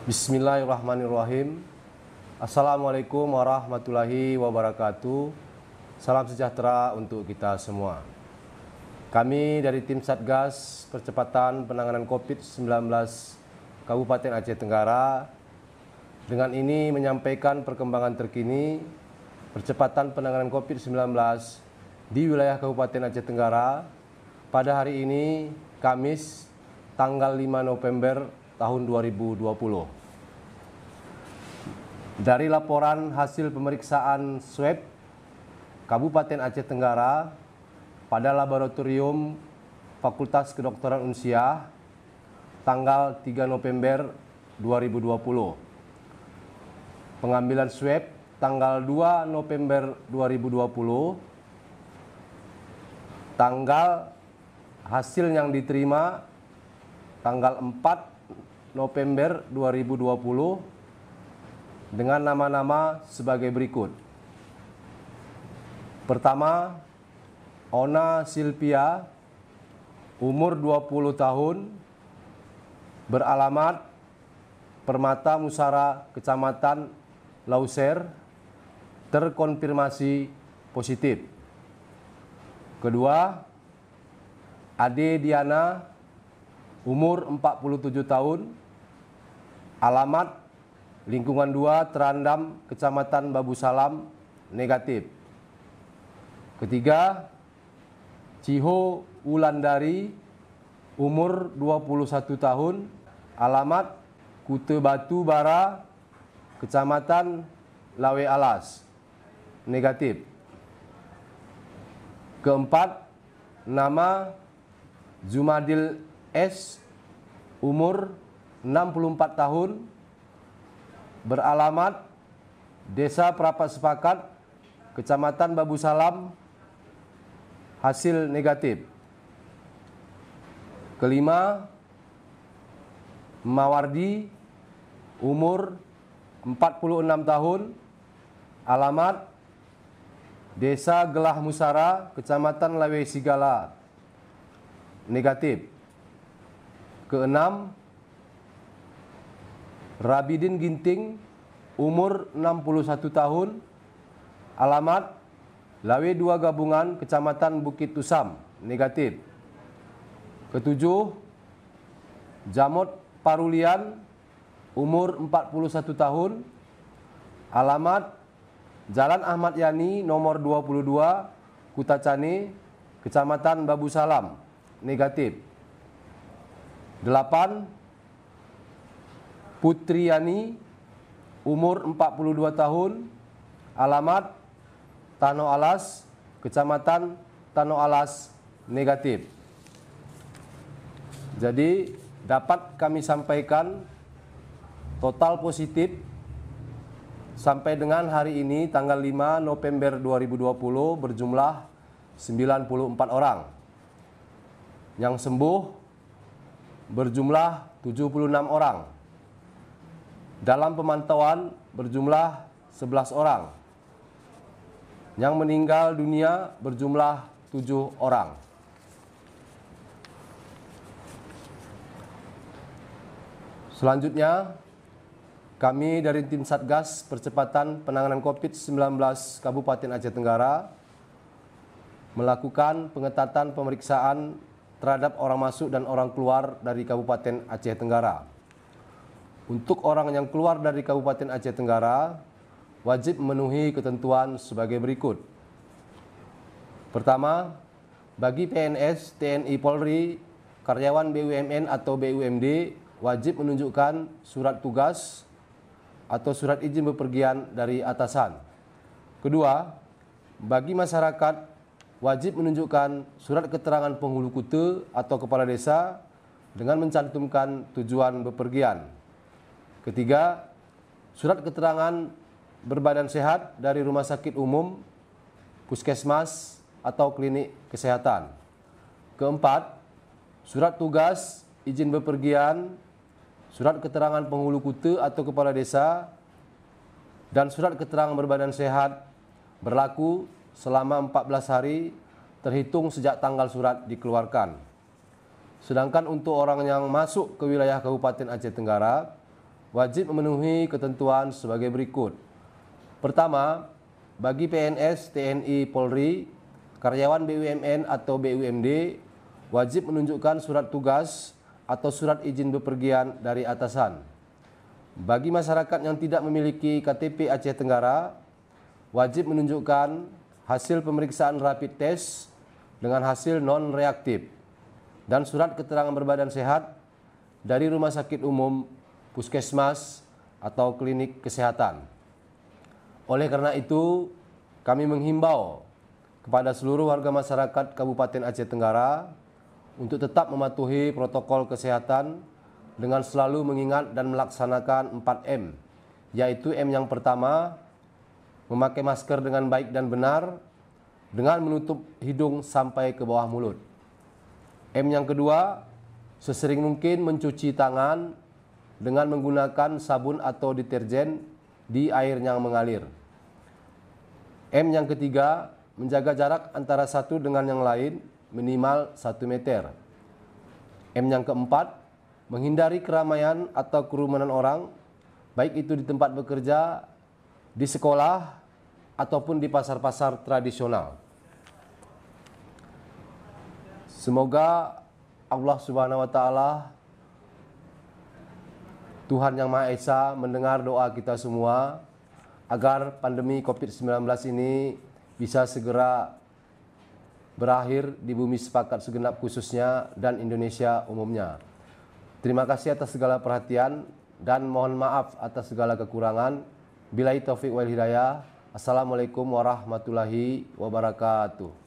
Bismillahirrahmanirrahim. Assalamualaikum warahmatullahi wabarakatuh. Salam sejahtera untuk kita semua. Kami dari tim Satgas Percepatan Penanganan COVID-19 Kabupaten Aceh Tenggara dengan ini menyampaikan perkembangan terkini percepatan penanganan COVID-19 di wilayah Kabupaten Aceh Tenggara pada hari ini, Kamis, tanggal 5 November tahun 2020. Dari laporan hasil pemeriksaan swab Kabupaten Aceh Tenggara pada Laboratorium Fakultas Kedokteran Unsiah tanggal 3 November 2020. Pengambilan swab tanggal 2 November 2020. Tanggal hasil yang diterima tanggal 4 November 2020 dengan nama-nama sebagai berikut. Pertama, Ona Silvia, umur 20 tahun, beralamat Permata Musara, Kecamatan Lauser, terkonfirmasi positif. Kedua, Ade Diana, umur 47 tahun, alamat Lingkungan 2 Terandam, Kecamatan Babu Salam, negatif. Ketiga, Ciho Wulandari, umur 21 tahun, alamat Kute Batu Bara, Kecamatan Lawe Alas, negatif. Keempat, nama Zumadil S, umur 64 tahun, beralamat Desa Perapat Sepakat, Kecamatan Babu Salam, hasil negatif. Kelima, Mawardi, umur 46 tahun, alamat Desa Gelah Musara, Kecamatan Lawe Sigala, negatif. Keenam, Rabidin Ginting, umur 61 tahun, alamat Lawe 2 Gabungan, Kecamatan Bukit Tusam, negatif. Ketujuh, Jamot Parulian, umur 41 tahun, alamat Jalan Ahmad Yani nomor 22, Kutacane, Kecamatan Babu Salam, negatif. 8, Putriani, umur 42 tahun, alamat Tano Alas, Kecamatan Tano Alas, negatif. Jadi dapat kami sampaikan total positif sampai dengan hari ini tanggal 5 November 2020 berjumlah 94 orang. Yang sembuh berjumlah 76 orang. Dalam pemantauan berjumlah 11 orang. Yang meninggal dunia berjumlah 7 orang. Selanjutnya, kami dari tim Satgas Percepatan Penanganan COVID-19 Kabupaten Aceh Tenggara melakukan pengetatan pemeriksaan terhadap orang masuk dan orang keluar dari Kabupaten Aceh Tenggara. Untuk orang yang keluar dari Kabupaten Aceh Tenggara, wajib memenuhi ketentuan sebagai berikut. Pertama, bagi PNS, TNI Polri, karyawan BUMN atau BUMD, wajib menunjukkan surat tugas atau surat izin bepergian dari atasan. Kedua, bagi masyarakat, wajib menunjukkan surat keterangan penghulu kute atau kepala desa dengan mencantumkan tujuan bepergian. Ketiga, surat keterangan berbadan sehat dari rumah sakit umum, puskesmas, atau klinik kesehatan. Keempat, surat tugas, izin bepergian, surat keterangan penghulu kute atau kepala desa, dan surat keterangan berbadan sehat berlaku selama 14 hari terhitung sejak tanggal surat dikeluarkan. Sedangkan untuk orang yang masuk ke wilayah Kabupaten Aceh Tenggara, wajib memenuhi ketentuan sebagai berikut. Pertama, bagi PNS, TNI, Polri, karyawan BUMN atau BUMD, wajib menunjukkan surat tugas atau surat izin bepergian dari atasan. Bagi masyarakat yang tidak memiliki KTP Aceh Tenggara, wajib menunjukkan hasil pemeriksaan rapid test dengan hasil non-reaktif dan surat keterangan berbadan sehat dari rumah sakit umum, puskesmas, atau klinik kesehatan. Oleh karena itu, kami menghimbau kepada seluruh warga masyarakat Kabupaten Aceh Tenggara untuk tetap mematuhi protokol kesehatan dengan selalu mengingat dan melaksanakan 4M, yaitu M yang pertama, memakai masker dengan baik dan benar dengan menutup hidung sampai ke bawah mulut. M yang kedua, sesering mungkin mencuci tangan dengan menggunakan sabun atau deterjen di air yang mengalir. M yang ketiga, menjaga jarak antara satu dengan yang lain minimal 1 meter. M yang keempat, menghindari keramaian atau kerumunan orang, baik itu di tempat bekerja, di sekolah, ataupun di pasar-pasar tradisional. Semoga Allah Subhanahu wa Ta'ala, Tuhan Yang Maha Esa, mendengar doa kita semua agar pandemi COVID-19 ini bisa segera berakhir di bumi sepakat segenap khususnya dan Indonesia umumnya. Terima kasih atas segala perhatian dan mohon maaf atas segala kekurangan. Billahi taufiq wal hidayah. Assalamualaikum warahmatullahi wabarakatuh.